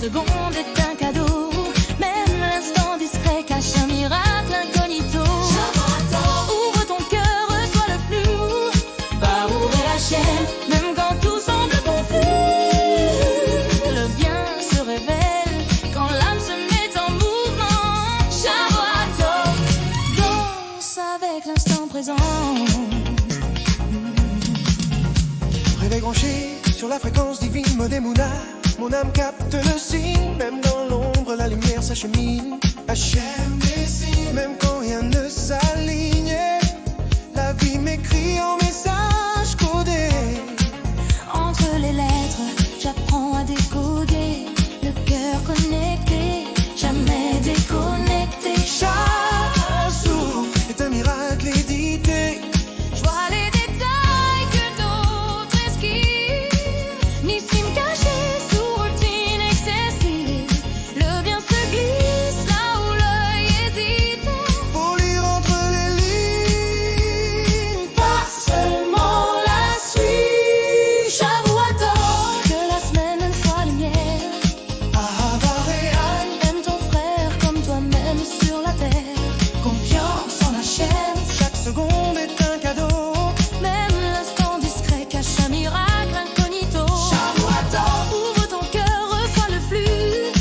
seconde est un cadeau. Même l'instant discret cache un miracle incognito. Ouvre ton cœur, reçois le flou. Va ouvrir la chaîne, même quand tout semble confus. Le bien se révèle quand l'âme se met en mouvement. Shabuato, danse avec l'instant présent. Réveil branché sur la fréquence divine, mode Mouna. Mon âme capte le signe, même dans l'ombre, la lumière s'achemine. Hachem dessine, même quand rien ne s'aligne. La vie m'écrit en message codé. Entre les lettres, j'apprends à décoder. Le cœur connecté, jamais déconnecté. Chaque souffle est un miracle édité. Je vois les détails que d'autres esquivent. Ni cimes cachées sous routine excessive. Le bien se glisse là où l'œil hésite. Faut lire entre les lignes, Pas seulement la suite. Shabuato, que la semaine soit lumière. Avaréal. Aime ton frère comme toi-même sur la terre. Confiance en la chaîne. Chaque seconde est un cadeau. Même l'instant discret cache un miracle incognito. Ouvre ton cœur, reçois le flux.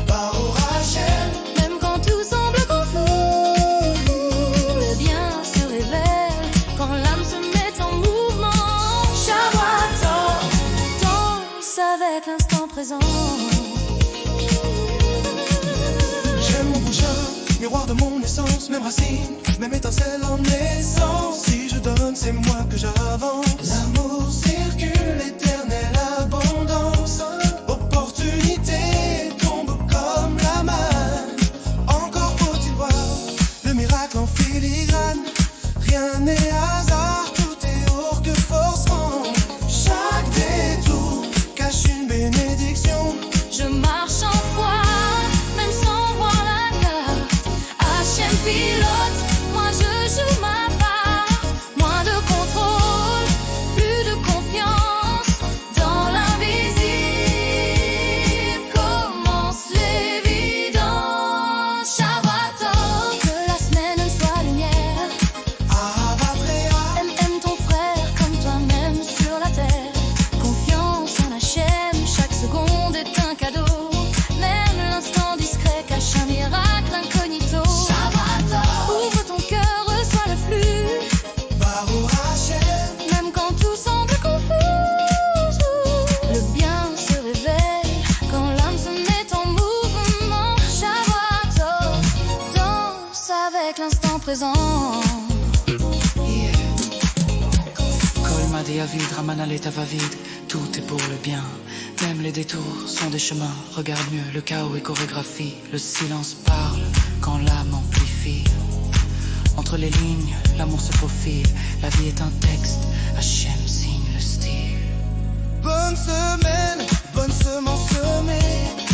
Par au Hachem. Même quand tout semble confus, le bien se révèle quand l'âme se met en mouvement. Shabuato, danse avec l'instant présent. J'aime mon prochain, miroir de mon essence, même racine, même étincelle en essence. Si je donne, c'est moi que j'avance. L'amour circule, éternelle abondance. Opportunité tombe comme la manne. Encore faut-il voir le miracle en filigrane. Rien n'est hasard, tout est hors que forcément. Chaque détour cache une bénédiction. Je marche en foi, même sans voir la carte. Hachem pilote, moi je joue ma part. Moins de contrôle, plus de confiance. Dans l'invisible commence l'évidence. Shabuato, que la semaine soit lumière. Avaréal. Aime ton frère comme toi-même sur la terre. Confiance en Hachem, chaque seconde est un cadeau. Même l'instant discret cache un miracle incognito. Ouvre ton cœur, reçois le flux. Par au Hachem. Même quand tout semble confus, le bien se révèle quand l'âme se met en mouvement. Shabuato, danse avec l'instant présent. Colma de Avid, Ramanale Tavavid, tout est pour le bien. Même les détours sont des chemins. Regarde mieux, le chaos est chorégraphie. Le silence parle quand l'âme amplifie. Entre les lignes, l'amour se faufile. La vie est un texte, Hachem signe le style. Bonne semaine, bonne semence semée.